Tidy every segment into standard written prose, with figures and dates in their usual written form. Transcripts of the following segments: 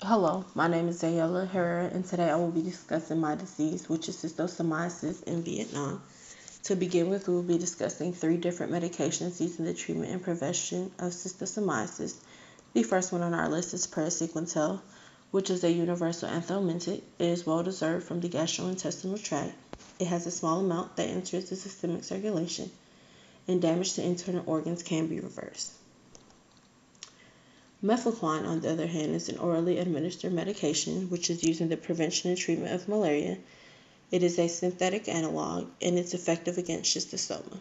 Hello, my name is Daniela Herrera, and today I will be discussing my disease, which is schistosomiasis in Vietnam. To begin with, we will be discussing three different medications used in the treatment and prevention of schistosomiasis. The first one on our list is paracetamol, which is a universal anthelmintic. It is well dissolved from the gastrointestinal tract. It has a small amount that enters the systemic circulation, and damage to internal organs can be reversed. Mefloquine, on the other hand, is an orally administered medication which is used in the prevention and treatment of malaria. It is a synthetic analog and it's effective against schistosoma.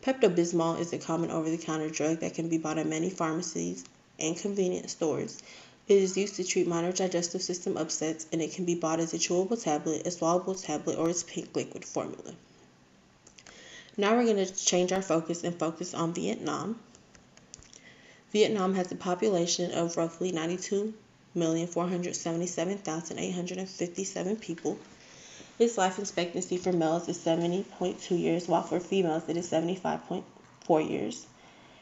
Pepto-Bismol is a common over-the-counter drug that can be bought at many pharmacies and convenience stores. It is used to treat minor digestive system upsets, and it can be bought as a chewable tablet, a swallowable tablet, or its pink liquid formula. Now we're going to change our focus and focus on Vietnam. Vietnam has a population of roughly 92,477,857 people. Its life expectancy for males is 70.2 years, while for females it is 75.4 years.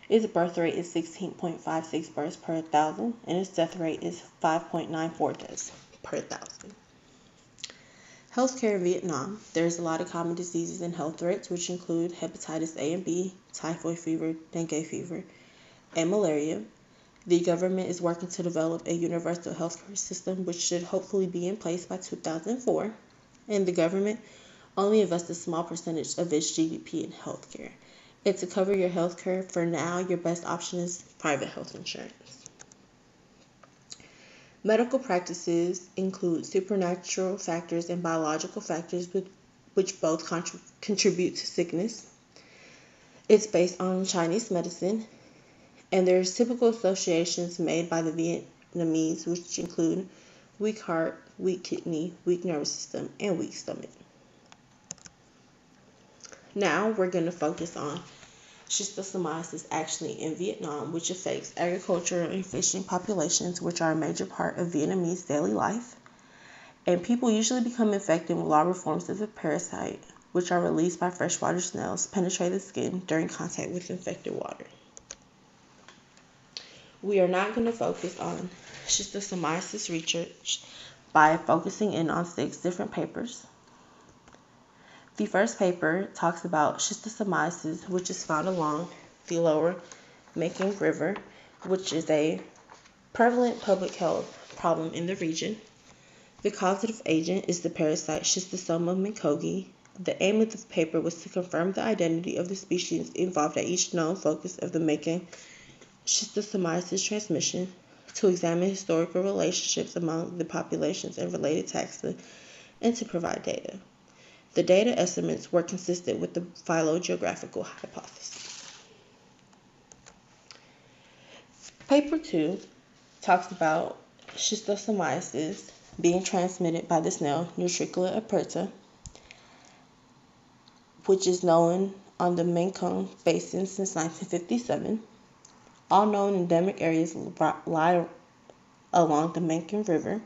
Its birth rate is 16.56 births per 1,000, and its death rate is 5.94 deaths per 1,000. Healthcare in Vietnam. There's a lot of common diseases and health threats, which include hepatitis A and B, typhoid fever, dengue fever, and malaria. The government is working to develop a universal healthcare system, which should hopefully be in place by 2004. And the government only invests a small percentage of its GDP in healthcare. And to cover your healthcare, for now, your best option is private health insurance. Medical practices include supernatural factors and biological factors, which both contribute to sickness. It's based on Chinese medicine, and there's typical associations made by the Vietnamese, which include weak heart, weak kidney, weak nervous system, and weak stomach. Now we're going to focus on schistosomiasis actually in Vietnam, which affects agricultural and fishing populations, which are a major part of Vietnamese daily life. And people usually become infected with larval forms of the parasite, which are released by freshwater snails, penetrate the skin during contact with infected water. We are not going to focus on schistosomiasis research by focusing in on 6 different papers. The first paper talks about schistosomiasis, which is found along the lower Mekong River, which is a prevalent public health problem in the region. The causative agent is the parasite Schistosoma menkogi. The aim of the paper was to confirm the identity of the species involved at each known focus of the Mekong schistosomiasis transmission, to examine historical relationships among the populations and related taxa, and to provide data. The data estimates were consistent with the phylogeographical hypothesis. Paper 2 talks about schistosomiasis being transmitted by the snail Nutricula aperta, which is known on the Mekong Basin since 1957. All known endemic areas lie along the Mekong River,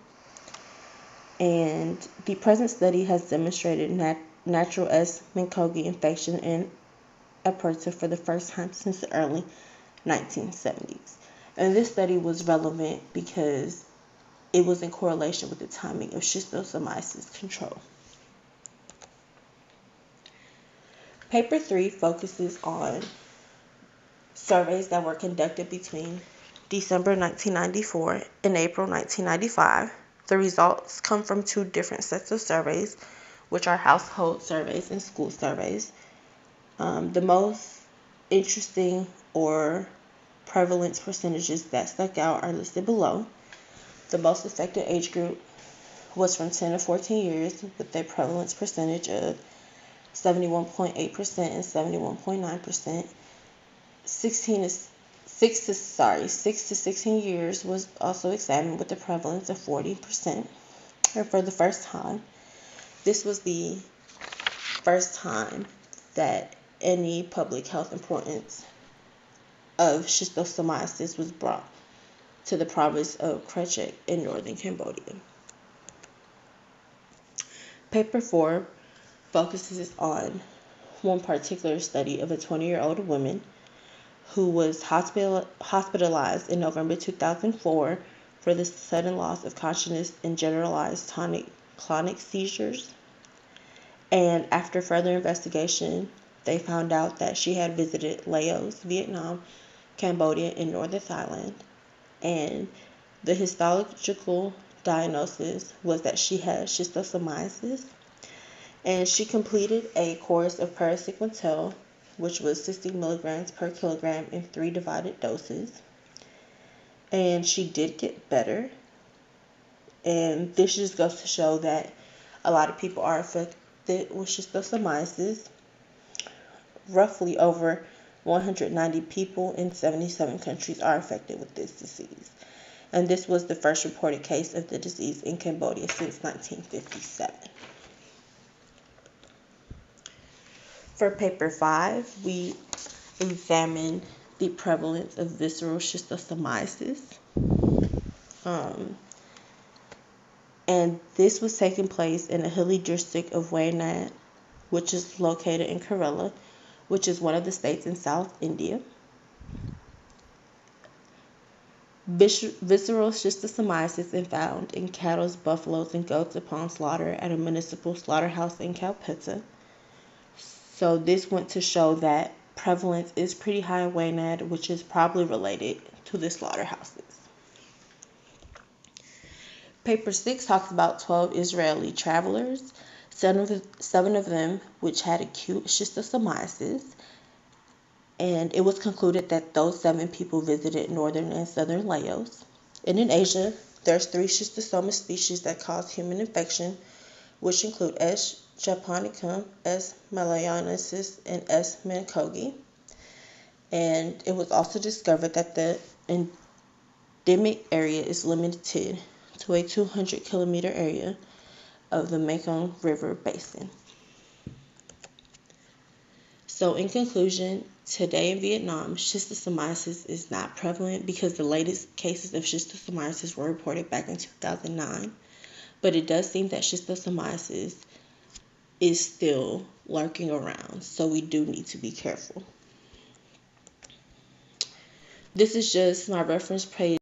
and the present study has demonstrated natural S. menkogi infection in aperta for the first time since the early 1970s. And this study was relevant because it was in correlation with the timing of schistosomiasis control. Paper 3 focuses on surveys that were conducted between December 1994 and April 1995. The results come from 2 different sets of surveys, which are household surveys and school surveys. The most interesting or prevalence percentages that stuck out are listed below. The most affected age group was from 10 to 14 years, with a prevalence percentage of 71.8% and 71.9%. 6 to 16 years was also examined with a prevalence of 40%. And for the first time, this was the first time that any public health importance of schistosomiasis was brought to the province of Kretchek in northern Cambodia. Paper 4 focuses on one particular study of a 20-year-old woman who was hospitalized in November 2004 for the sudden loss of consciousness and generalized tonic-clonic seizures. And after further investigation, they found out that she had visited Laos, Vietnam, Cambodia, and northern Thailand. And the histological diagnosis was that she had schistosomiasis. And she completed a course of paracetamol, which was 60 milligrams per kilogram in 3 divided doses. And she did get better. And this just goes to show that a lot of people are affected with schistosomiasis. Roughly over 190 people in 77 countries are affected with this disease. And this was the first reported case of the disease in Cambodia since 1957. For paper 5, we examine the prevalence of visceral schistosomiasis. And this was taking place in a hilly district of Wayanad, which is located in Kerala, which is one of the states in South India. Visceral schistosomiasis is found in cattle, buffaloes, and goats upon slaughter at a municipal slaughterhouse in Calcutta. So this went to show that prevalence is pretty high in Wayanad, which is probably related to the slaughterhouses. Paper 6 talks about 12 Israeli travelers, 7 of them which had acute schistosomiasis, and it was concluded that those 7 people visited northern and southern Laos. And in Asia, there's 3 schistosoma species that cause human infection, which include S. japonicum, S. malayensis, and S. menkogi. And it was also discovered that the endemic area is limited to a 200-kilometer area of the Mekong River basin. So in conclusion, today in Vietnam, schistosomiasis is not prevalent because the latest cases of schistosomiasis were reported back in 2009. But it does seem that schistosomiasis is still lurking around, so we do need to be careful. This is just my reference page